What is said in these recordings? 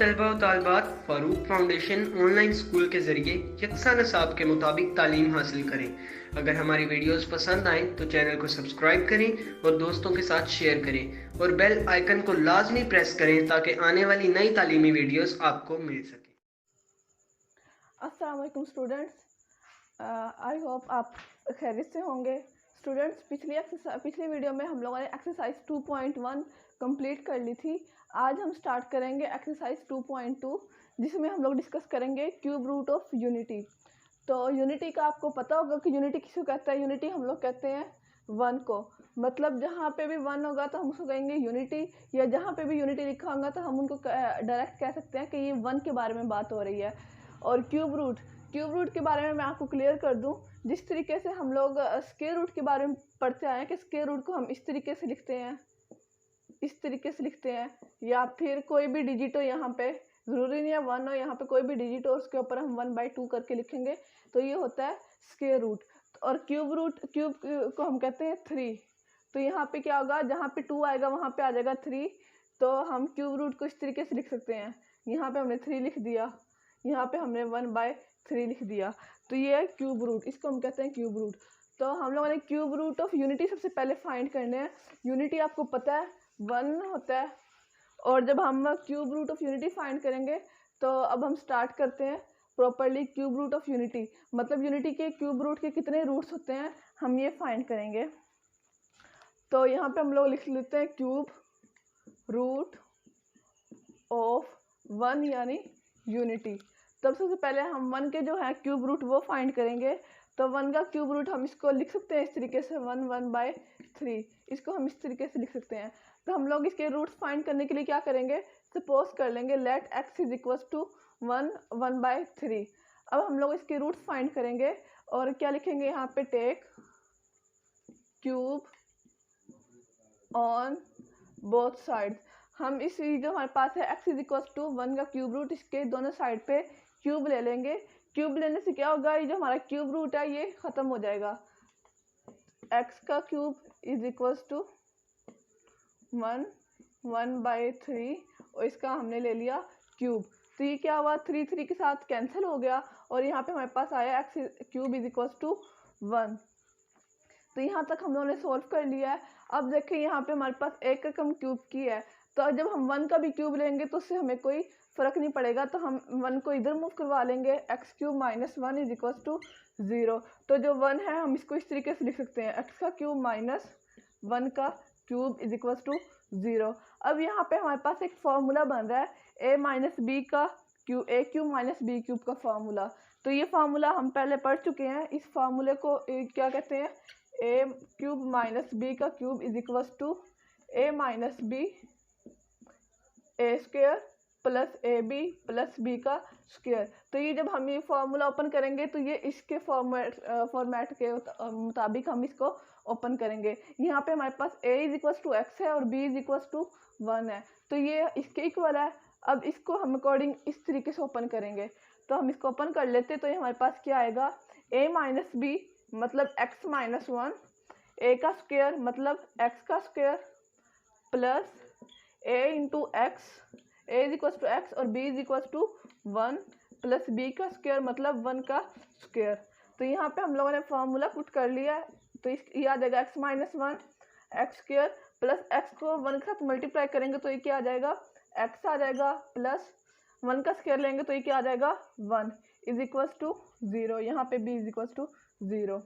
तलबा व तालिबात Farooq foundation online school के ज़रिए यकसा निसाब के मुताबिक तालीम हासिल करें। अगर हमारी वीडियोस पसंद आएँ तो चैनल को सब्सक्राइब करें और दोस्तों के साथ शेयर करें और बेल आइकन को लाजमी प्रेस करें ताकि आने वाली नई तालीमी वीडियोस आपको मिल सके। अस्सलाम वालेकुम स्टूडेंट्स, आई होप आप खैरियत से होंगे। स्टूडेंट्स, पिछली वीडियो में हम लोगों ने एक्सरसाइज 2.1 कंप्लीट कर ली थी। आज हम स्टार्ट करेंगे एक्सरसाइज 2.2 जिसमें हम लोग डिस्कस करेंगे क्यूब रूट ऑफ यूनिटी। तो यूनिटी का आपको पता होगा कि यूनिटी किसको कहते हैं। यूनिटी हम लोग कहते हैं वन को, मतलब जहाँ पे भी वन होगा तो हम उसको कहेंगे यूनिटी, या जहाँ पे भी यूनिटी लिखा होगा तो हम उनको डायरेक्ट कह सकते हैं कि ये वन के बारे में बात हो रही है। और क्यूब रूट के बारे में मैं आपको क्लियर कर दूं। जिस तरीके से हम लोग स्क्वायर रूट के बारे में पढ़ते आए हैं कि स्क्वायर रूट को हम इस तरीके से लिखते हैं, इस तरीके से लिखते हैं, या फिर कोई भी डिजिट हो, यहाँ पे ज़रूरी नहीं है वन हो, यहाँ पे कोई भी डिजिट हो उसके ऊपर हम 1/2 करके लिखेंगे, तो ये होता है स्क्वायर रूट। और क्यूब को हम कहते हैं 3। तो यहाँ पे क्या होगा, जहाँ पे 2 आएगा वहाँ पे आ जाएगा 3। तो हम क्यूब रूट को इस तरीके से लिख सकते हैं। यहाँ पे हमने 3 लिख दिया, यहाँ पे हमने 1/3 लिख दिया, तो ये है क्यूब रूट, इसको हम कहते हैं क्यूब रूट। तो हम लोगों ने क्यूब रूट ऑफ यूनिटी सबसे पहले फाइंड करने हैं। यूनिटी आपको पता है 1 होता है, और जब हम cube root of unity find करेंगे तो अब हम स्टार्ट करते हैं properly cube root of unity, मतलब यूनिटी के क्यूब रूट के कितने रूट्स होते हैं हम ये फाइंड करेंगे। तो यहाँ पे हम लोग लिख लेते हैं क्यूब रूट ऑफ 1 यानी यूनिटी। तब सबसे पहले हम 1 के जो है क्यूब रूट वो फाइंड करेंगे। तो 1 का क्यूब रूट हम इसको लिख सकते हैं इस तरीके से 1/3, इसको हम इस तरीके से लिख सकते हैं। तो हम लोग इसके रूट्स फाइंड करने के लिए क्या करेंगे, सपोज कर लेंगे let x is equal to 1/3। अब हम लोग इसके रूट्स फाइंड करेंगे और क्या लिखेंगे यहाँ पे, take cube on both side. हम इस जो हमारे पास है x इज इक्वल टू 1 का क्यूब रूट, इसके दोनों साइड पे क्यूब ले लेंगे। क्यूब लेने से क्या होगा, ये जो हमारा क्यूब रूट है ये ख़त्म हो जाएगा। x का क्यूब इज इक्वल टू 1/3 और इसका हमने ले लिया क्यूब। तो ये क्या हुआ, 3 के साथ कैंसिल हो गया और यहाँ पे हमारे पास आया x cube is equal to 1। तो यहाँ तक हम लोगों ने सोल्व कर लिया है। अब देखें यहाँ पे हमारे पास एक रकम क्यूब की है, तो जब हम 1 का भी क्यूब लेंगे तो उससे हमें कोई फ़र्क नहीं पड़ेगा, तो हम 1 को इधर मूव करवा लेंगे। x cube minus 1 is equal to 0। तो जो 1 है हम इसको इस तरीके से लिख सकते हैं, x का क्यूब माइनस 1 का क्यूब इज इक्वल टू 0। अब यहाँ पे हमारे पास एक फॉर्मूला बन रहा है a माइनस बी का cube, a cube minus B cube का फार्मूला। तो ये फार्मूला हम पहले पढ़ चुके हैं। इस फार्मूले को क्या कहते हैं, a क्यूब माइनस बी का cube is equal to a minus B A square plus A B plus B का स्क्वायर। तो ये जब हम ये फार्मूला ओपन करेंगे तो ये इसके फॉर्मेट के मुताबिक हम इसको ओपन करेंगे। यहाँ पे हमारे पास a is equal to X है और b इज इक्वल टू 1 है, तो ये इसके इक्वल है। अब इसको हम अकॉर्डिंग इस तरीके से ओपन करेंगे, तो हम इसको ओपन कर लेते, तो ये हमारे पास क्या आएगा, a माइनस बी मतलब x माइनस 1, a का स्क्वायर मतलब x का square plus a into X, A is equal to X और b is equal to 1 plus b का स्क्वायर मतलब 1 का स्क्वायर। तो यहाँ पे हम लोगों ने फार्मूला पुट कर लिया है, तो ये आ जाएगा x minus 1 x square plus x को 1 के साथ मल्टीप्लाई करेंगे तो ये क्या आ जाएगा, x आ जाएगा प्लस 1 का स्क्वायर लेंगे तो ये क्या आ जाएगा 1 इज इक्वल टू 0। यहाँ पे b इज इक्वल टू 0,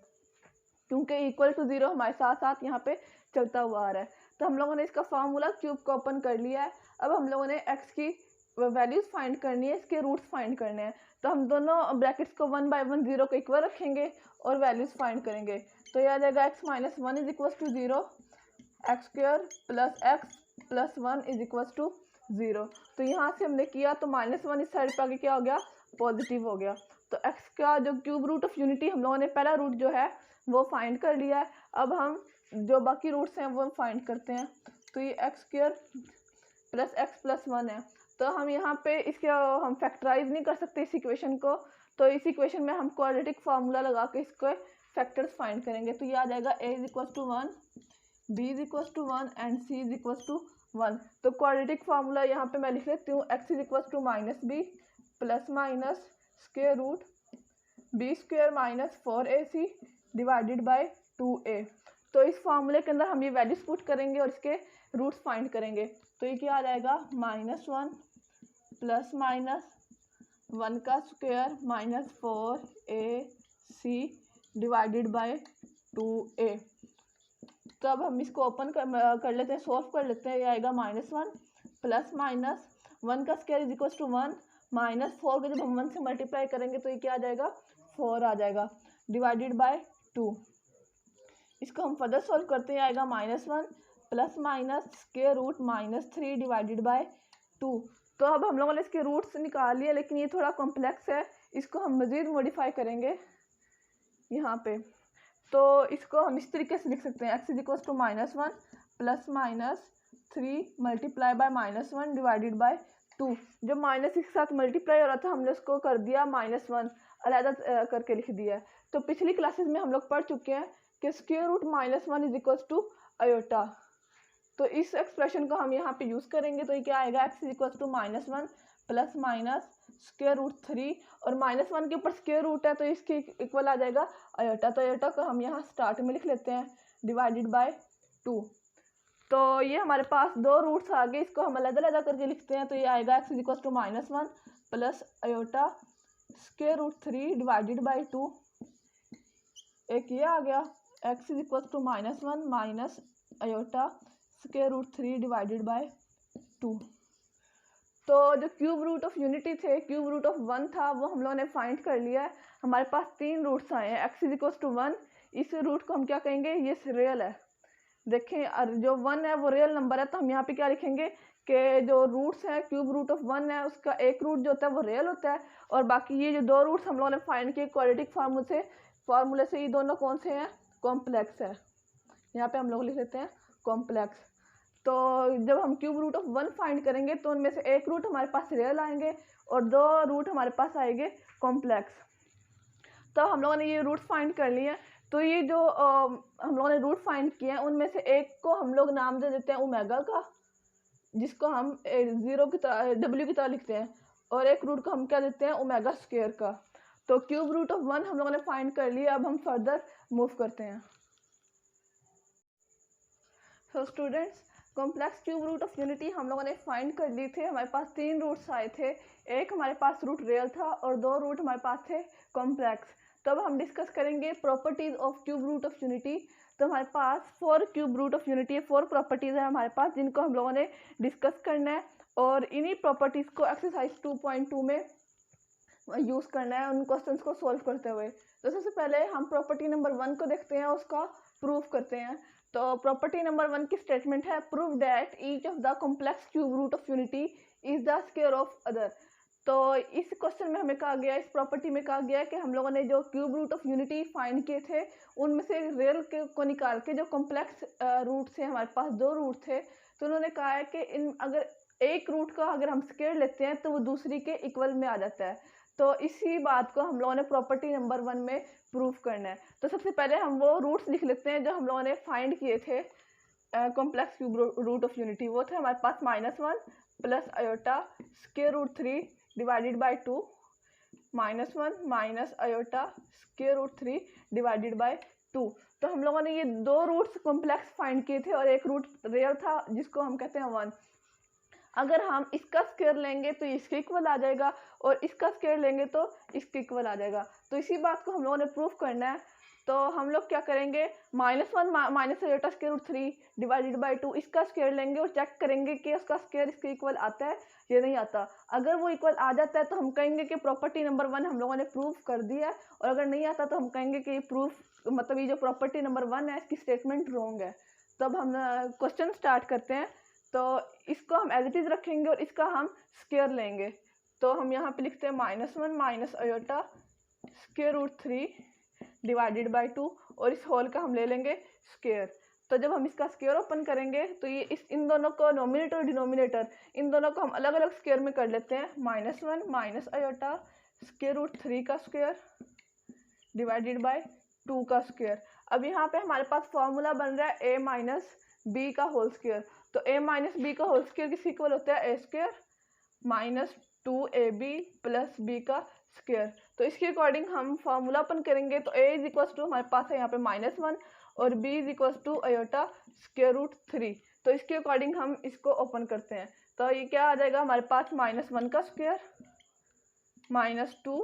क्योंकि इक्वल टू 0 हमारे साथ साथ यहाँ पे चलता हुआ आ रहा है। तो हम लोगों ने इसका फार्मूला क्यूब को ओपन कर लिया है। अब हम लोगों ने x की वैल्यूज फाइंड करनी है, इसके रूट्स फाइंड करने हैं। तो हम दोनों ब्रैकेट्स को 1/1 0 को इक्वल रखेंगे और वैल्यूज फाइंड करेंगे। तो ये आ जाएगा x minus 1 is equal to 0, X square plus X plus 1 is equal to 0। तो यहाँ से हमने किया तो -1 इस साइड पर आगे क्या हो गया, पॉजिटिव हो गया। तो x का जो क्यूब रूट ऑफ यूनिटी हम लोगों ने पहला रूट जो है वो फाइंड कर लिया है। अब हम जो बाकी रूट्स हैं वो फाइंड करते हैं। तो ये x square plus X plus 1 है, तो हम यहाँ पे इसके हम फैक्टराइज नहीं कर सकते इस इक्वेशन को, तो इस इक्वेशन में हम क्वाड्रेटिक फार्मूला लगा के इसको फैक्टर्स फाइंड करेंगे। तो ये आ जाएगा a is equal to 1, b is equal to 1 and c is equal to 1। तो क्वाड्रेटिक फार्मूला यहाँ पे मैं लिख लेती हूँ, x is equal to minus B plus minus square root B square minus 4ac divided by 2a। तो इस फार्मूले के अंदर हम ये वैल्यूज पुट करेंगे और इसके रूट्स फाइंड करेंगे। तो ये क्या आ जाएगा, -1 प्लस माइनस 1 का square minus 4ac divided by 2a। तो अब हम इसको ओपन कर लेते हैं, सॉल्व कर लेते हैं। ये आएगा -1 प्लस माइनस 1 का square is equal to 1 minus 4 को जब हम 1 से मल्टीप्लाई करेंगे तो ये क्या आ जाएगा, 4 आ जाएगा डिवाइडेड बाय 2। इसको हम फर्दर सॉल्व करते हैं, आएगा -1 plus minus square root -3 divided by 2। तो अब हम लोगों ने इसके रूट्स निकाल लिए, लेकिन ये थोड़ा कॉम्प्लेक्स है, इसको हम मज़ीद मॉडिफाई करेंगे यहाँ पे। तो इसको हम इस तरीके से लिख सकते हैं, x is equal to -1 plus minus 3 multiply by -1 divided by 2। जब माइनस के साथ मल्टीप्लाई हो रहा था हमने उसको कर दिया -1, अलग करके लिख दिया है। तो पिछली क्लासेस में हम लोग पढ़ चुके हैं कि square root -1 is equal to iota. तो इस एक्सप्रेशन को हम यहाँ पे यूज़ करेंगे। तो ये क्या आएगा, x is equal to -1 plus minus square root 3 और -1 के ऊपर स्क्वायर रूट है तो इसके इक्वल आ जाएगा आयोटा। तो आयोटा को हम यहाँ स्टार्ट में लिख लेते हैं डिवाइडेड बाय 2। तो ये हमारे पास दो रूट्स आ गए, इसको हम अलग अलग करके लिखते हैं। तो ये आएगा x is equal to -1 plus iota square root 3 divided by 2। एक ये आ गया x is equal to -1 minus iota square root 3 divided by 2। तो जो क्यूब रूट ऑफ यूनिटी थे, क्यूब रूट ऑफ 1 था, वो हम लोगों ने फाइंड कर लिया है। हमारे पास 3 रूट्स आए हैं, x इज इक्वल टू 1। इस रूट को हम क्या कहेंगे, ये रियल है। देखें, और जो 1 है वो रियल नंबर है, तो हम यहाँ पे क्या लिखेंगे कि जो रूट्स हैं क्यूब रूट ऑफ 1 है उसका एक रूट जो होता है वो रियल होता है, और बाकी ये जो दो रूट्स हम लोगों ने फाइंड किए क्वाड्रेटिक फार्मूले से ये दोनों कौन से हैं, कॉम्प्लेक्स है। यहाँ पे हम लोग लिख लेते हैं कॉम्प्लेक्स। तो जब हम क्यूब रूट ऑफ 1 फाइंड करेंगे तो उनमें से एक रूट हमारे पास रियल आएंगे और दो रूट हमारे पास आएंगे कॉम्प्लेक्स। तो हम लोगों ने ये रूट फाइंड कर लिए हैं। तो ये जो हम लोगों ने रूट फाइंड किए हैं उनमें से एक को हम लोग नाम दे देते हैं ओमेगा का, जिसको हम 0 की तरह w की तरह लिखते हैं, और एक रूट को हम क्या देते हैं, ओमेगा स्क्वायर का। तो क्यूब रूट ऑफ 1 हम लोगों ने फाइंड कर लिया। अब हम फर्दर मूव करते हैं। So students, complex cube root of unity हम लोगों ने फाइंड कर ली थे। हमारे पास 3 रूट्स आए थे, एक हमारे पास रूट रियल था और 2 रूट हमारे पास थे कॉम्प्लेक्स। तो अब हम डिस्कस करेंगे properties of cube root of unity. तो हमारे पास 4 क्यूब रूट ऑफ यूनिटी है, 4 प्रॉपर्टीज है हमारे पास, जिनको हम लोगों ने डिस्कस करना है और इन्हीं प्रॉपर्टीज को एक्सरसाइज 2.2 में यूज़ करना है उन क्वेश्चंस को सॉल्व करते हुए। तो सबसे पहले हम प्रॉपर्टी नंबर 1 को देखते हैं, उसका प्रूफ करते हैं। तो प्रॉपर्टी नंबर 1 की स्टेटमेंट है, prove that each of the complex cube root of unity is the square of other. तो इस क्वेश्चन में हमें कहा गया, इस प्रॉपर्टी में कहा गया कि हम लोगों ने जो cube root of unity find किए थे उनमें से रियल को निकाल के जो कॉम्प्लेक्स रूट थे, हमारे पास 2 रूट थे, तो उन्होंने कहा है कि इन अगर एक रूट का अगर हम स्क्वायर लेते हैं तो वो दूसरी के इक्वल में आ जाता है। तो इसी बात को हम लोगों ने प्रॉपर्टी नंबर 1 में प्रूफ करना है। तो सबसे पहले हम वो रूट्स लिख लेते हैं जो हम लोगों ने फाइंड किए थे complex cube root of unity. वो थे हमारे पास -1 plus iota square root 3 divided by 2, -1 minus iota square root 3 divided by 2। तो हम लोगों ने ये 2 रूट्स कॉम्प्लेक्स फाइंड किए थे और एक रूट रियल था जिसको हम कहते हैं 1। अगर हम इसका स्क्वायर लेंगे तो इसके इक्वल आ जाएगा और इसका स्क्वायर लेंगे तो इसके इक्वल आ जाएगा। तो इसी बात को हम लोगों ने प्रूफ करना है। तो हम लोग क्या करेंगे, -1 minus iota square root 3 divided by 2, इसका स्क्वायर लेंगे और चेक करेंगे कि उसका स्क्वायर इसके इक्वल आता है या नहीं आता। अगर वो इक्वल आ जाता है तो हम कहेंगे कि प्रॉपर्टी नंबर 1 हम लोगों ने प्रूफ कर दिया है, और अगर नहीं आता तो हम कहेंगे कि प्रूफ मतलब ये जो प्रॉपर्टी नंबर 1 है इसकी स्टेटमेंट रॉन्ग है। तो अब हम क्वेश्चन स्टार्ट करते हैं। तो इसको हम एज इट इज़ रखेंगे और इसका हम स्क्वायर लेंगे। तो हम यहाँ पे लिखते हैं -1 minus iota square root 3 divided by 2 और इस होल का हम ले लेंगे स्क्वायर। तो जब हम इसका स्क्वायर ओपन करेंगे तो ये इन दोनों को नोमिनेटर और डिनोमिनेटर इन दोनों को हम अलग अलग स्क्वायर में कर लेते हैं। -1 माइनस आयोटा स्क्वायर रूट 3 का स्क्वायर डिवाइडेड बाय 2 का स्क्वायर। अब यहाँ पे हमारे पास फॉर्मूला बन रहा है a माइनस बी का होल स्क्वायर। तो a माइनस बी का होल स्क्वायर किस इक्वल होता है, A square minus 2ab plus B का स्क्वायर। तो इसके अकॉर्डिंग हम फार्मूला अपन करेंगे। तो a इज इक्वल टू हमारे पास है यहाँ पे -1 और b is equal to iota square root 3। तो इसके अकॉर्डिंग हम इसको ओपन करते हैं। तो ये क्या आ जाएगा हमारे पास -1 का square -2,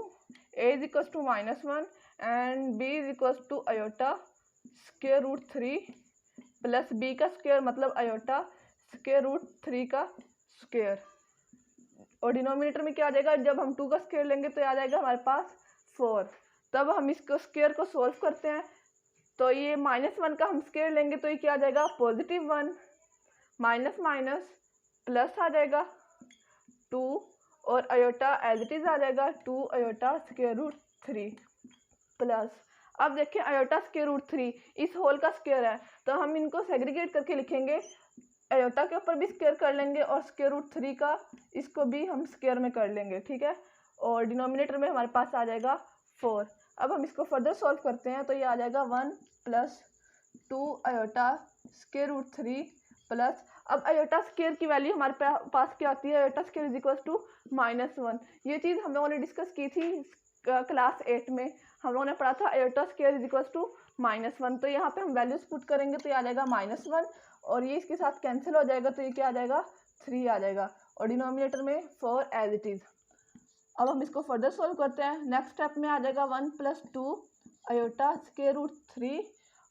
a is equal to -1 and b is equal to iota square root 3 plus b का स्क्वायर मतलब आयोटा स्क्वायर रूट 3 का स्क्वायर। और डिनोमिनेटर में क्या आ जाएगा, जब हम 2 का स्क्वायर लेंगे तो आ जाएगा हमारे पास 4। तब हम इसको स्क्वायर को सॉल्व करते हैं। तो ये -1 का हम स्क्वायर लेंगे तो ये क्या आ जाएगा +1 माइनस माइनस प्लस आ जाएगा 2 और आयोटा एज इट इज आ जाएगा 2 आयोटा स्क्वायर रूट 3 प्लस। अब देखें आयोटा स्क्वायर रूट 3 इस होल का स्क्वायर है, तो हम इनको सेग्रीगेट करके लिखेंगे। आयोटा के ऊपर भी स्क्वायर कर लेंगे और स्क्वायर रूट 3 का इसको भी हम स्क्वायर में कर लेंगे, ठीक है। और डिनोमिनेटर में हमारे पास आ जाएगा 4। अब हम इसको फर्दर सॉल्व करते हैं। तो ये आ जाएगा 1 plus 2 iota square root 3 plus. अब आयोटा स्क्वायर की वैल्यू हमारे पास क्या आती है, iota square is equal to -1। ये चीज़ हम लोगों ने डिस्कस की थी क्लास 8 में, हम लोगों ने पढ़ा था iota square is equal to -1। तो यहाँ पे हम वैल्यूज पुट करेंगे तो ये आ जाएगा -1 और ये इसके साथ कैंसिल हो जाएगा तो ये क्या आ जाएगा 3 आ जाएगा और डिनोमिनेटर में 4 एज इट इज। अब हम इसको फर्दर सॉल्व करते हैं। नेक्स्ट स्टेप में आ जाएगा 1 प्लस 2 आयोटा स्क्वायर रूट 3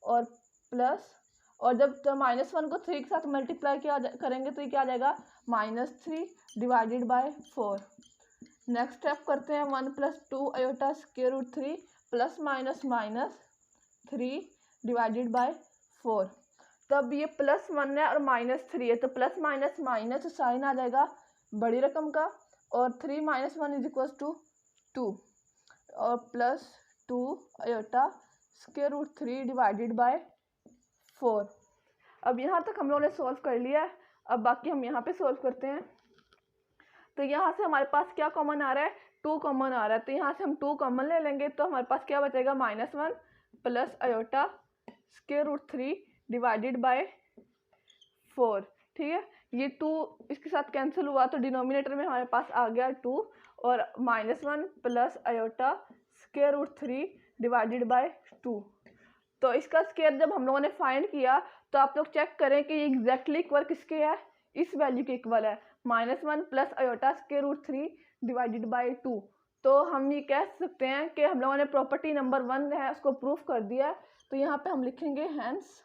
और प्लस, और जब -1 को 3 के साथ मल्टीप्लाई करेंगे तो ये क्या आ जाएगा -3 डिवाइडेड बाय 4। नेक्स्ट स्टेप करते हैं 1 plus 2 iota square root 3 plus minus -3 divided by 4। तब ये +1 है और -3 है तो प्लस माइनस माइनस साइन आ जाएगा बड़ी रकम का और 3 - 1 इज इक्वल टू 2 और plus 2 iota square root 3 divided by 4। अब यहाँ तक हम लोगों ने सॉल्व कर लिया है। अब बाकी हम यहाँ पे सॉल्व करते हैं। तो यहाँ से हमारे पास क्या कॉमन आ रहा है, 2 कॉमन आ रहा है। तो यहाँ से हम 2 कॉमन ले लेंगे तो हमारे पास क्या बचेगा -1 plus iota square root 3 divided by 4, ठीक है। ये 2 इसके साथ कैंसिल हुआ तो डिनोमिनेटर में हमारे पास आ गया 2 और -1 plus iota square root 3 divided by 2। तो इसका स्क्वायर जब हम लोगों ने फाइंड किया तो आप लोग चेक करें कि ये एग्जैक्टली इक्वल किसके है, इस वैल्यू के इक्वल है -1 plus iota square root 3 divided by 2। तो हम ये कह सकते हैं कि हम लोगों ने प्रॉपर्टी नंबर 1 है उसको प्रूफ कर दिया। तो यहाँ पे हम लिखेंगे हैंस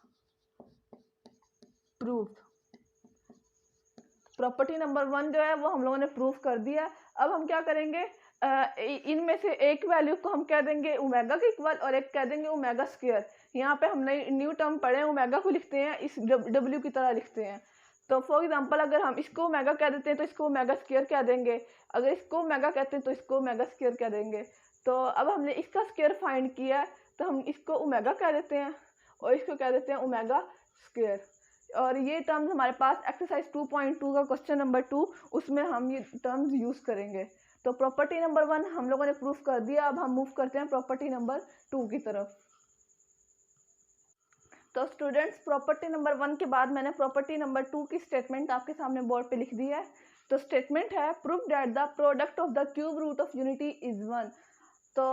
प्रूफ। प्रॉपर्टी नंबर 1 जो है वो हम लोगों ने प्रूफ कर दिया। अब हम क्या करेंगे, इनमें से एक वैल्यू को हम कह देंगे ओमेगा के इक्वल और एक कह देंगे ओमेगा स्क्वायर। यहाँ पे हमने न्यू टर्म पढ़े हैं, ओमेगा को लिखते हैं इस डब्ल्यू की तरह लिखते हैं। तो फॉर एग्जांपल अगर हम इसको ओमेगा कह देते हैं तो इसको ओमेगा स्क्वायर कह देंगे, अगर इसको ओमेगा कहते हैं तो इसको ओमेगा स्क्वायर कह देंगे। तो अब हमने इसका स्क्वायर फाइंड किया है तो हम इसको ओमेगा कह देते हैं और इसको कह देते हैं ओमेगा स्क्वायर। और ये टर्म्स हमारे पास एक्सरसाइज 2.2 का क्वेश्चन नंबर 2 उसमें हम ये टर्म्स यूज़ करेंगे। तो प्रॉपर्टी नंबर 1 हम लोगों ने प्रूफ कर दिया। अब हम मूव करते हैं प्रॉपर्टी नंबर 2 की तरफ। तो स्टूडेंट्स प्रॉपर्टी नंबर 1 के बाद मैंने प्रॉपर्टी नंबर 2 की स्टेटमेंट आपके सामने बोर्ड पे लिख दी है। तो स्टेटमेंट है proof that the product of the cube root of unity is 1। तो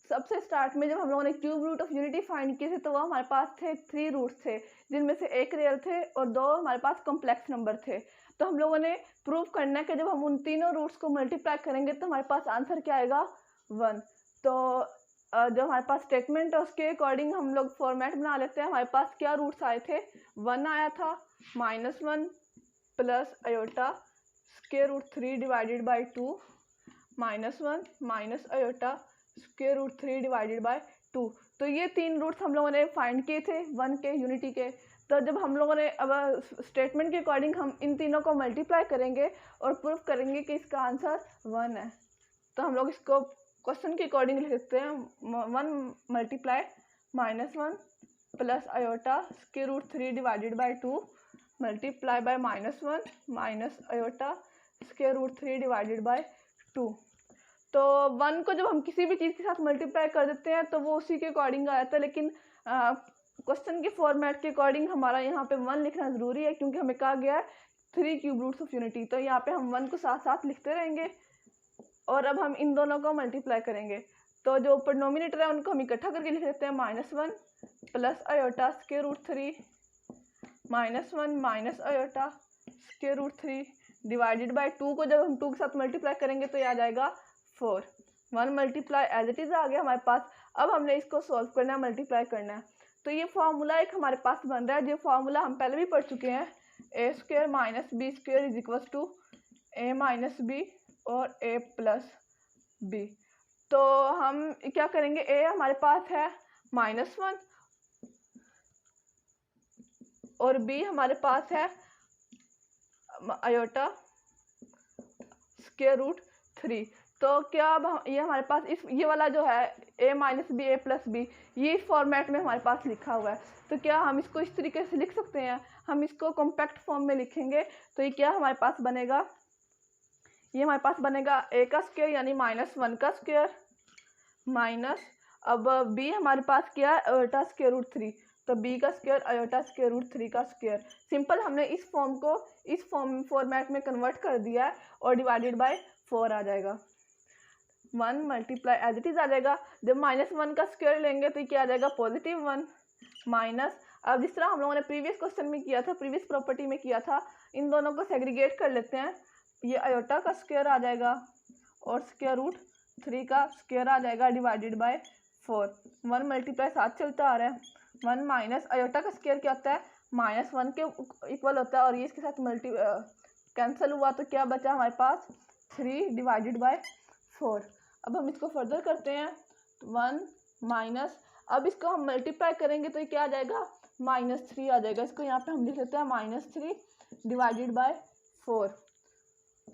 सबसे स्टार्ट में जब हम लोगों ने cube root of unity find किए थे तो वो हमारे पास थे 3 रूट्स थे, जिनमें से एक रियल थे और 2 हमारे पास कॉम्प्लेक्स नंबर थे। तो हम लोगों ने प्रूव करना है कि जब हम उन तीनों रूट्स को मल्टीप्लाई करेंगे तो हमारे पास आंसर क्या आएगा 1। तो जो हमारे पास स्टेटमेंट है उसके अकॉर्डिंग हम लोग फॉर्मेट बना लेते हैं। हमारे पास क्या रूट्स आए थे, 1 आया था, -1 plus iota square root 3 divided by 2, -1 minus iota square root 3 divided by 2। तो ये 3 रूट्स हम लोगों ने फाइंड किए थे 1 के यूनिटी के। तो जब हम लोगों ने अब स्टेटमेंट के अकॉर्डिंग हम इन तीनों को मल्टीप्लाई करेंगे और प्रूफ करेंगे कि इसका आंसर 1 है। तो हम लोग इसको क्वेश्चन के अकॉर्डिंग लिख सकते हैं 1 multiply -1 plus iota square root 3 divided by 2 multiply by -1 minus iota square root 3 divided by 2। तो 1 को जब हम किसी भी चीज़ के साथ मल्टीप्लाई कर देते हैं तो वो उसी के अकॉर्डिंग आ जाता है, लेकिन क्वेश्चन के फॉर्मेट के अकॉर्डिंग हमारा यहाँ पे 1 लिखना ज़रूरी है, क्योंकि हमें कहा गया है 3 क्यूब रूट्स ऑफ यूनिटी। तो यहाँ पे हम 1 को साथ साथ लिखते रहेंगे और अब हम इन दोनों को मल्टीप्लाई करेंगे। तो जो ऊपर डिनोमिनेटर है उनको हम इकट्ठा करके लिख लेते हैं -1 plus iota square root 3 -1 minus iota square root 3 divided by 2 को जब हम 2 के साथ मल्टीप्लाई करेंगे तो ये आ जाएगा 4। 1 मल्टीप्लाई एज इट इज़ आ गया हमारे पास। अब हमने इसको सॉल्व करना है, मल्टीप्लाई करना है। तो ये फार्मूला एक हमारे पास बन रहा है, जो फार्मूला हम पहले भी पढ़ चुके हैं, A square minus B square is equal to A minus B और ए प्लस बी। तो हम क्या करेंगे, ए हमारे पास है -1 और बी हमारे पास है आयोटा स्क्वायर रूट 3। तो क्या अब ये हमारे पास ये वाला जो है a minus B A plus B, ये इस फॉर्मेट में हमारे पास लिखा हुआ है। तो क्या हम इसको इस तरीके से लिख सकते हैं? हम इसको कॉम्पैक्ट फॉर्म में लिखेंगे तो ये क्या हमारे पास बनेगा, ये हमारे पास बनेगा a का स्क्वायर यानी -1 का स्क्वायर माइनस, अब b हमारे पास क्या है, आयोटा स्क्वायर रूट 3, तो b का स्क्वायर आयोटा स्क्वायर रूट 3 का स्क्वायर। सिंपल हमने इस फॉर्म को इस फॉर्मेट में कन्वर्ट कर दिया है और डिवाइडेड बाय 4 आ जाएगा। 1 मल्टीप्लाई एज इट इज़ आ जाएगा। जब -1 का स्क्वायर लेंगे तो क्या आ जाएगा, +1 माइनस, अब जिस तरह हम लोगों ने प्रीवियस क्वेश्चन में किया था, प्रीवियस प्रॉपर्टी में किया था, इन दोनों को सेग्रीगेट कर लेते हैं। ये आयोटा का स्क्वायर आ जाएगा और स्क्वायर रूट 3 का स्क्वायर आ जाएगा डिवाइडेड बाय 4। 1 मल्टीप्लाई साथ चलता आ रहा है। 1 माइनस आयोटा का स्क्वायर क्या होता है, -1 के इक्वल होता है और ये इसके साथ कैंसिल हुआ तो क्या बचा हमारे पास, 3 डिवाइडेड बाय 4। अब हम इसको फर्दर करते हैं, 1 माइनस, अब इसको हम मल्टीप्लाई करेंगे तो ये क्या आ जाएगा, -3 आ जाएगा। इसको यहाँ पे हम लिख लेते हैं -3 divided by 4।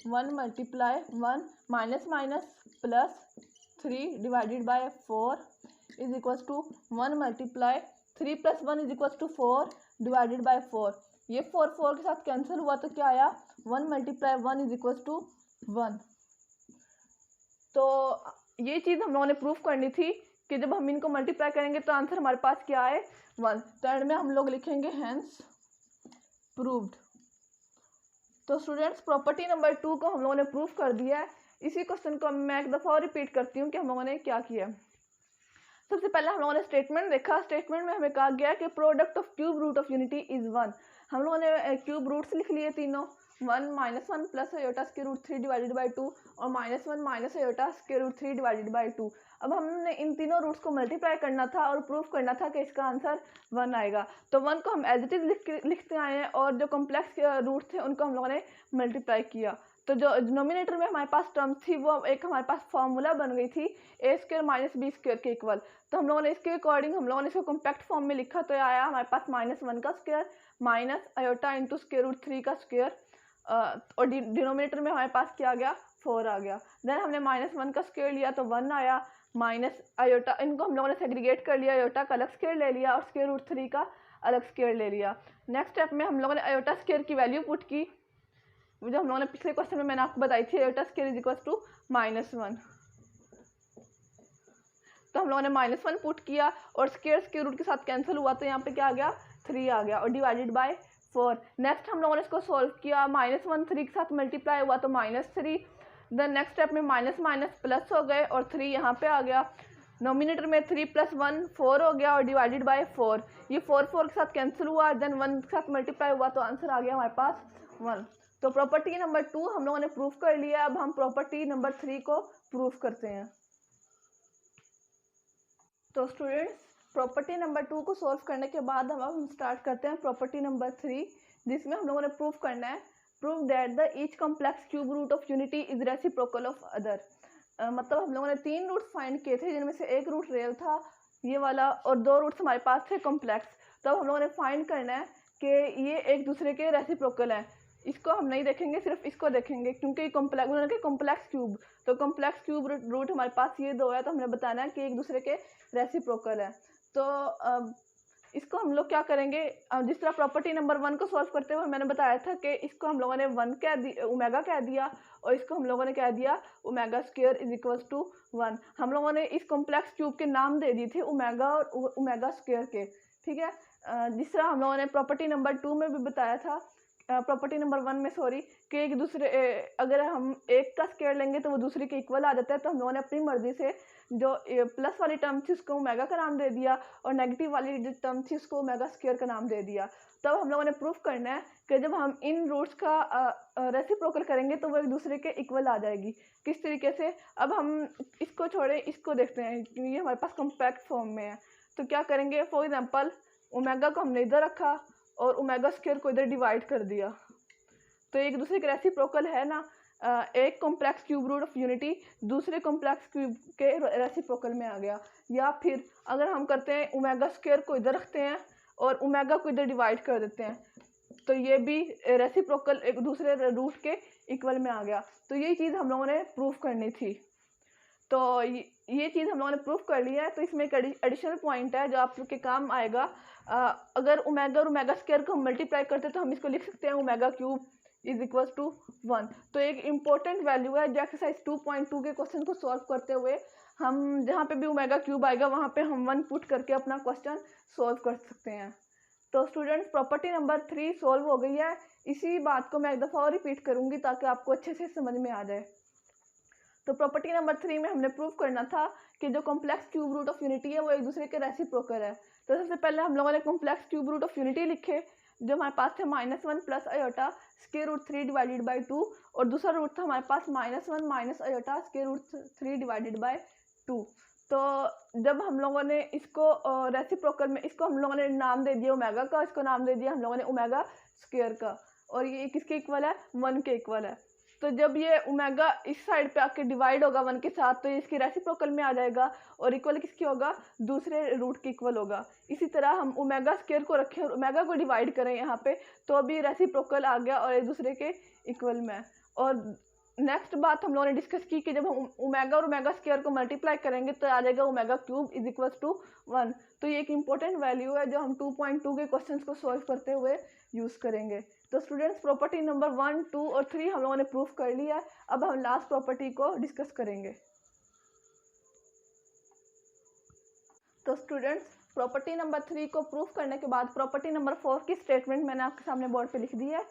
1 multiply 1 minus minus plus 3 divided by 4 is equal to 1 multiply 3 plus 1 is equal to 4 divided by 4। ये 4 के साथ कैंसिल हुआ तो क्या आया, 1 मल्टीप्लाई 1 इज इक्वल टू 1। तो ये चीज़ हम लोगों ने प्रूफ करनी थी कि जब हम इनको मल्टीप्लाई करेंगे तो आंसर हमारे पास क्या आए, 1। तो एंड में हम लोग लिखेंगे हैंस प्रूव्ड। तो स्टूडेंट्स, प्रॉपर्टी नंबर 2 को हम लोगों ने प्रूफ कर दिया है। इसी क्वेश्चन को मैं एक दफ़ा और रिपीट करती हूँ कि हम लोगों ने क्या किया। सबसे पहले हम लोगों ने स्टेटमेंट देखा। स्टेटमेंट में हमें कहा गया कि product of cube root of unity is 1। हम लोगों ने क्यूब रूट्स लिख लिए तीनों, 1 -1 plus iota square root 3 divided by 2 और -1 minus iota square root 3 divided by 2। अब हमने इन तीनों रूट्स को मल्टीप्लाई करना था और प्रूफ करना था कि इसका आंसर 1 आएगा। तो 1 को हम एज इट इज़ लिखते आए हैं और जो कॉम्प्लेक्स रूट थे उनको हम लोगों ने मल्टीप्लाई किया। तो जो डिनोमिनेटर में हमारे पास टर्म थी वो एक हमारे पास फार्मूला बन गई थी ए स्क्वायर माइनस बी स्क्वायर के इक्वल। तो हम लोगों ने इसके अकॉर्डिंग हम लोगों ने इसको कॉम्पैक्ट फॉर्म में लिखा तो आया हमारे पास -1 का square minus iota into square root 3 का स्क्वायर और डिनोमिनेटर में हमारे पास क्या आ गया, 4 आ गया। देन हमने -1 का स्क्वायर लिया तो 1 आया, माइनस आयोटा, इनको हम लोगों ने सेग्रीगेट कर लिया, आयोटा का अलग स्क्वायर ले लिया और स्क्वायर रूट 3 का अलग स्क्वायर ले लिया। नेक्स्ट स्टेप में हम लोगों ने आयोटा स्क्वायर की वैल्यू पुट की, जो हम लोगों ने पिछले क्वेश्चन में मैंने आपको बताई थी, iota square is equal to -1। तो हम लोगों ने -1 पुट किया और स्क्वायर रूट के साथ कैंसिल हुआ तो यहाँ पे क्या आ गया, 3 आ गया और डिवाइडेड बाय 4। नेक्स्ट हम लोगों ने इसको सॉल्व किया, -1 3 के साथ मल्टीप्लाई हुआ तो -3। देन नेक्स्ट स्टेप में माइनस माइनस प्लस हो गए और 3 यहाँ पे आ गया। नोमिनेटर में 3 + 1 4 हो गया और डिवाइडेड बाय 4। ये 4 के साथ कैंसिल हुआ, देन 1 के साथ मल्टीप्लाई हुआ तो आंसर आ गया हमारे पास 1। तो प्रॉपर्टी नंबर 2 हम लोगों ने प्रूफ कर लिया। अब हम प्रॉपर्टी नंबर 3 को प्रूफ करते हैं। तो स्टूडेंट्स, प्रॉपर्टी नंबर 2 को सॉल्व करने के बाद हम स्टार्ट करते हैं प्रॉपर्टी नंबर 3, जिसमें हम लोगों ने प्रूफ करना है, prove that the each complex cube root of unity is reciprocal of other. मतलब हम लोगों ने 3 रूट्स फाइंड किए थे, जिनमें से एक रूट रियल था ये वाला और 2 रूट्स हमारे पास थे कॉम्प्लेक्स। तो हम लोगों ने फाइंड करना है कि ये एक दूसरे के रेसिप्रोकल हैं। इसको हम नहीं देखेंगे, सिर्फ इसको देखेंगे, क्योंकि कॉम्प्लेक्स उन्होंने कहा कॉम्प्लेक्स क्यूब, तो कॉम्प्लेक्स क्यूब रूट हमारे पास ये 2 है, तो हमने बताना है कि एक दूसरे के रेसिप्रोकल है। तो इसको हम लोग क्या करेंगे, जिस तरह प्रॉपर्टी नंबर 1 को सॉल्व करते हुए मैंने बताया था कि इसको हम लोगों ने 1 कह दिया, ओमेगा कह दिया, और इसको हम लोगों ने कह दिया omega square is equal to 1। हम लोगों ने इस कॉम्प्लेक्स क्यूब के नाम दे दिए थे ओमेगा और ओमेगा स्क्वायर के, ठीक है। जिस तरह हम लोगों ने प्रॉपर्टी नंबर 2 में भी बताया था, प्रॉपर्टी नंबर 1 में सॉरी, कि एक दूसरे अगर हम एक का स्क्वायर लेंगे तो वो दूसरे के इक्वल आ जाता है, तो हम लोगों ने अपनी मर्जी से जो प्लस वाली टर्म थी उसको ओमेगा का नाम दे दिया और नेगेटिव वाली जो टर्म थी उसको ओमेगा स्क्वायर का नाम दे दिया। तब हम लोगों ने प्रूफ करना है कि जब हम इन रूट्स का रेसिप्रोकल करेंगे तो वो एक दूसरे के इक्वल आ जाएगी। किस तरीके से, अब हम इसको छोड़े, इसको देखते हैं, ये हमारे पास कॉम्पैक्ट फॉर्म में है। तो क्या करेंगे, फॉर एग्जांपल ओमेगा को हमने इधर रखा और ओमेगा स्क्वायर को इधर डिवाइड कर दिया, तो एक दूसरे के रेसिप्रोकल है ना। एक complex cube root of unity दूसरे कॉम्प्लेक्स क्यूब के रेसिप्रोकल में आ गया। या फिर अगर हम करते हैं ओमेगा स्क्वायर को इधर रखते हैं और ओमेगा को इधर डिवाइड कर देते हैं, तो ये भी रेसिप्रोकल एक दूसरे रूट के इक्वल में आ गया। तो ये चीज़ हम लोगों ने प्रूफ करनी थी। तो ये चीज़ हम लोगों ने प्रूफ कर लिया है। तो इसमें एक एडिशनल पॉइंट है जो आपके काम आएगा। अगर ओमेगा और ओमेगा स्क्वायर को हम मल्टीप्लाई करते हैं तो हम इसको लिख सकते हैं omega cube is equals to 1। तो एक इम्पोर्टेंट वैल्यू है जो एक्सरसाइज 2.2 के क्वेश्चन को सॉल्व करते हुए हम जहाँ पे भी ओमेगा क्यूब आएगा वहाँ पे हम 1 पुट करके अपना क्वेश्चन सॉल्व कर सकते हैं। तो स्टूडेंट्स, प्रॉपर्टी नंबर 3 सॉल्व हो गई है। इसी बात को मैं एक दफ़ा और रिपीट करूँगी ताकि आपको अच्छे से समझ में आ जाए। तो प्रॉपर्टी नंबर 3 में हमने प्रूव करना था कि जो complex cube root of unity है वो एक दूसरे के रेसिप्रोकल है। तो सबसे पहले हम लोगों ने complex cube root of unity लिखे, जो हमारे पास थे -1 plus iota square root 3 divided by 2, और दूसरा रूट था हमारे पास -1 minus iota square root 3 divided by 2। तो जब हम लोगों ने इसको रेसिप्रोकल में, इसको हम लोगों ने नाम दे दिया ओमेगा का, इसको नाम दे दिया हम लोगों ने ओमेगा स्क्वायर का, और ये किसके इक्वल है, 1 के इक्वल है। तो जब ये ओमेगा इस साइड पे आके डिवाइड होगा 1 के साथ तो ये इसकी रेसिप्रोकल में आ जाएगा, और इक्वल किसकी होगा, दूसरे रूट के इक्वल होगा। इसी तरह हम ओमेगा स्क्वायर को रखें और ओमेगा को डिवाइड करें यहाँ पे, तो अभी रेसिप्रोकल आ गया और एक दूसरे के इक्वल में। और नेक्स्ट बात हम लोगों ने डिस्कस की कि जब हम ओमेगा और ओमेगा स्क्वायर को मल्टीप्लाई करेंगे तो आ जाएगा omega cube is equal to 1। तो ये एक इंपॉर्टेंट वैल्यू है जो हम 2.2 के क्वेश्चंस को सॉल्व करते हुए यूज़ करेंगे। तो स्टूडेंट्स, प्रॉपर्टी नंबर 1, 2 और 3 हम लोगों ने प्रूफ कर लिया है। अब हम लास्ट प्रॉपर्टी को डिस्कस करेंगे। तो स्टूडेंट्स, प्रॉपर्टी नंबर 3 को प्रूफ करने के बाद प्रॉपर्टी नंबर 4 की स्टेटमेंट मैंने आपके सामने बोर्ड पे लिख दी है।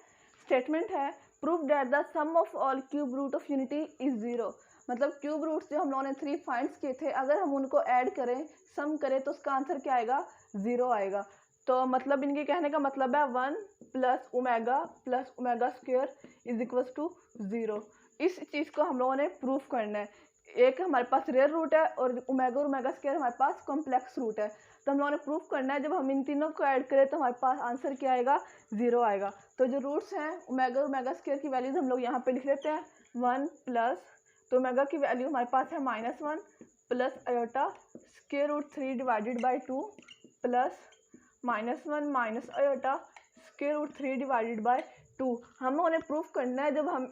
स्टेटमेंट है, proof that the sum of all cube root of unity is 0। मतलब क्यूब रूट्स जो हम लोगों ने 3 फाइंड्स किए थे, अगर हम उनको ऐड करें, सम करें, तो उसका आंसर क्या आएगा, 0 आएगा। तो मतलब इनके कहने का मतलब है 1 plus omega square is equals to 0। इस चीज़ को हम लोगों ने प्रूफ करना है। एक हमारे पास रियल रूट है और ओमेगा स्क्वायर हमारे पास कॉम्प्लेक्स रूट है। तो हम लोगों ने प्रूफ करना है, जब हम इन तीनों को ऐड करें तो हमारे पास आंसर क्या आएगा, 0 आएगा। तो जो रूट्स हैं ओमेगा स्क्वायर की वैल्यूज हम लोग यहाँ पे लिख लेते हैं 1 प्लस, तो ओमेगा की वैल्यू हमारे पास है -1 plus iota square root 3 divided by 2 plus -1 minus iota square root 3 divided by 2। हम लोगों ने प्रूफ करना है जब हम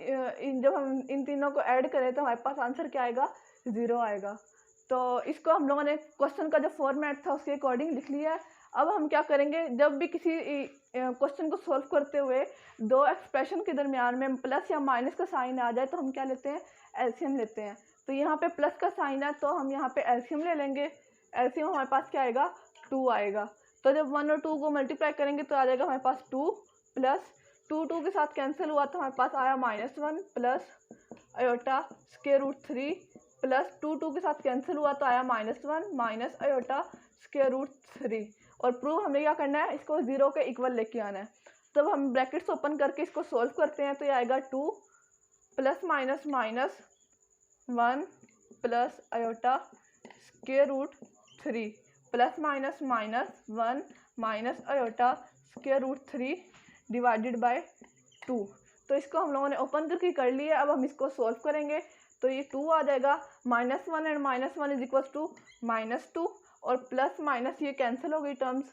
इन तीनों को ऐड करें तो हमारे पास आंसर क्या आएगा, 0 आएगा। तो इसको हम लोगों ने क्वेश्चन का जो फॉर्मेट था उसके अकॉर्डिंग लिख लिया है। अब हम क्या करेंगे, जब भी किसी क्वेश्चन को सॉल्व करते हुए दो एक्सप्रेशन के दरमियान में प्लस या माइनस का साइन आ जाए तो हम क्या लेते हैं, एलसीएम लेते हैं। तो यहाँ पे प्लस का साइन है तो हम यहाँ पे एलसीएम ले लेंगे। एलसीएम हमारे पास क्या आएगा, 2 आएगा। तो जब 1 और 2 को मल्टीप्लाई करेंगे तो आ जाएगा हमारे पास 2 प्लस 2 के साथ कैंसिल हुआ तो हमारे पास आया -1 plus iota square root 3 plus 2 के साथ कैंसिल हुआ तो आया -1 माइनस आयोटा स्क्वायर रूट 3। और प्रूव हमें क्या करना है, इसको 0 के इक्वल लेके आना है। तब हम ब्रैकेट्स ओपन करके इसको सॉल्व करते हैं तो ये आएगा 2 plus minus 1 plus iota square root 3 plus minus 1 minus iota square root 3 divided by 2। तो इसको हम लोगों ने ओपन करके कर लिया। अब हम इसको सॉल्व करेंगे तो ये 2 आ जाएगा, -1 एंड -1 इज इक्वल टू -2, और प्लस माइनस ये कैंसिल हो गई टर्म्स,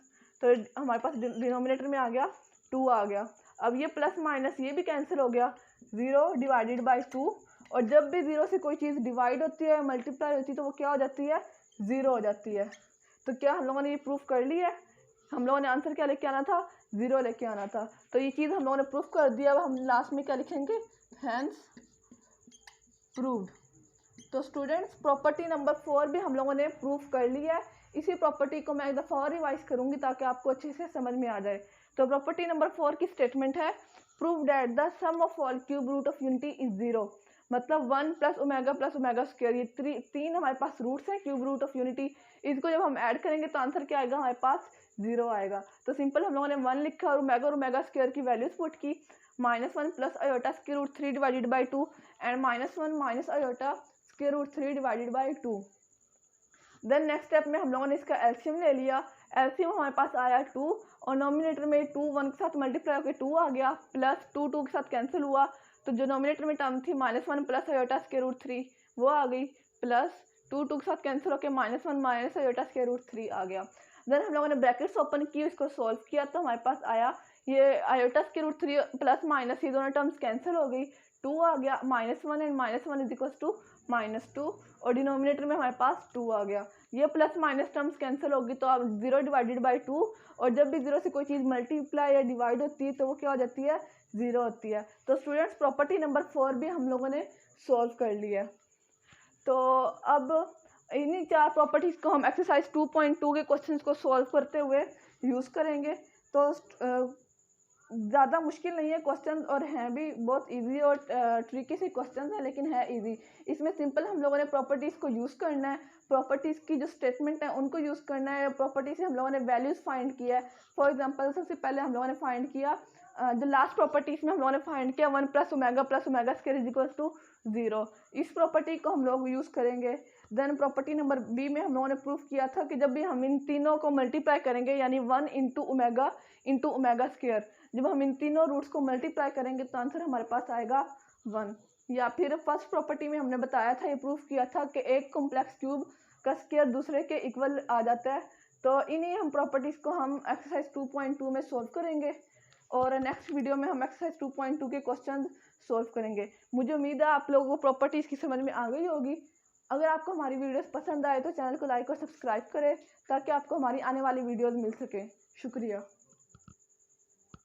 तो हमारे पास डिनोमिनेटर में आ गया 2 आ गया। अब ये प्लस माइनस ये भी कैंसिल हो गया, 0 डिवाइडेड बाई 2, और जब भी 0 से कोई चीज़ डिवाइड होती है, मल्टीप्लाई होती है, तो वो क्या हो जाती है, 0 हो जाती है। तो क्या हम लोगों ने ये प्रूफ कर लिया है, हम लोगों ने आंसर क्या लेके आना था, 0 लेके आना था। तो ये चीज़ हम लोगों ने प्रूफ कर दिया। अब हम लास्ट में क्या लिखेंगे, हैंस प्रूव्ड। तो स्टूडेंट्स, प्रॉपर्टी नंबर 4 भी हम लोगों ने प्रूफ कर लिया है। इसी प्रॉपर्टी को मैं एक दफ़ा और रिवाइज करूँगी ताकि आपको अच्छे से समझ में आ जाए। तो प्रॉपर्टी नंबर 4 की स्टेटमेंट है, prove that the sum of all cube root of unity is 0। मतलब 1 प्लस ओमेगा स्क्वायर, ये तीन हमारे पास रूट्स हैं क्यूब रूट ऑफ यूनिटी। इसको जब हम ऐड करेंगे तो आंसर क्या आएगा, हमारे पास 0 आएगा। तो सिंपल हम लोगों ने 1 लिखा और ओमेगा स्क्वायर की वैल्यूज पुट की, -1 plus iota square root 3 divided by 2 and -1 minus iota square root 3 divided by 2। Then next step में हम लोगों ने इसका एलसीएम ले लिया। एलसीएम हमारे पास आया 2 और नॉमिनेटर में 2 1 के साथ मल्टीप्लाई होकर 2 आ गया, प्लस 2 2 के साथ कैंसिल हुआ, तो जो नॉमिनेटर में टर्म थी -1 प्लस आयोटा स्क्वायर रूट 3 वो आ गई, प्लस 2 2 के साथ कैंसिल होकर -1 माइनस आयोटा स्क्वायर रूट 3 आ गया। देन हम लोगों ने ब्रैकेट्स ओपन की, इसको सॉल्व किया तो हमारे पास आया ये iota square root 3 plus minus, ये दोनों टर्म्स कैंसिल हो गई, 2 आ गया, -1 एंड -1 इज इक्वल टू -2 और डिनोमिनेटर में हमारे पास 2 आ गया। ये प्लस माइनस टर्म्स कैंसिल होगी तो अब 0 डिवाइडेड बाई 2, और जब भी 0 से कोई चीज़ मल्टीप्लाई या डिवाइड होती है तो वो क्या हो जाती है, 0 होती है। तो स्टूडेंट्स प्रॉपर्टी नंबर 4 भी हम लोगों ने सॉल्व कर लिया। तो अब इन्हीं 4 प्रॉपर्टीज़ को हम एक्सरसाइज 2.2 के क्वेश्चंस को सॉल्व करते हुए यूज़ करेंगे। तो ज़्यादा मुश्किल नहीं है क्वेश्चन और हैं भी बहुत इजी और ट्रिकी से क्वेश्चन है, लेकिन है इजी। इसमें सिंपल हम लोगों ने प्रॉपर्टीज़ को यूज़ करना है, प्रॉपर्टीज़ की जो स्टेटमेंट है उनको यूज़ करना है, प्रॉपर्टी से हम लोगों ने वैल्यूज़ फाइंड किया है। फॉर एग्जांपल सबसे पहले हम लोगों ने फाइंड किया जो लास्ट प्रॉपर्टीज़ में हम लोगों ने फाइंड किया 1 plus omega square is equal to 0। इस प्रॉपर्टी को हम लोग यूज़ करेंगे। देन प्रॉपर्टी नंबर बी में हम लोगों ने प्रूफ किया था कि जब भी हम इन तीनों को मल्टीप्लाई करेंगे, यानी 1 इंटू ओमेगा स्क्वायर, जब हम इन तीनों रूट्स को मल्टीप्लाई करेंगे तो आंसर हमारे पास आएगा 1। या फिर फर्स्ट प्रॉपर्टी में हमने बताया था, ये प्रूफ किया था कि एक कॉम्प्लेक्स क्यूब का स्क्वायर दूसरे के इक्वल आ जाता है। तो इन्हीं हम प्रॉपर्टीज़ को हम एक्सरसाइज 2.2 में सॉल्व करेंगे और नेक्स्ट वीडियो में हम एक्सरसाइज 2.2 के क्वेश्चन सॉल्व करेंगे। मुझे उम्मीद है आप लोगों को प्रॉपर्टीज़ की समझ में आ गई होगी। अगर आपको हमारी वीडियोस पसंद आए तो चैनल को लाइक और सब्सक्राइब करें ताकि आपको हमारी आने वाली वीडियोस मिल सके। शुक्रिया।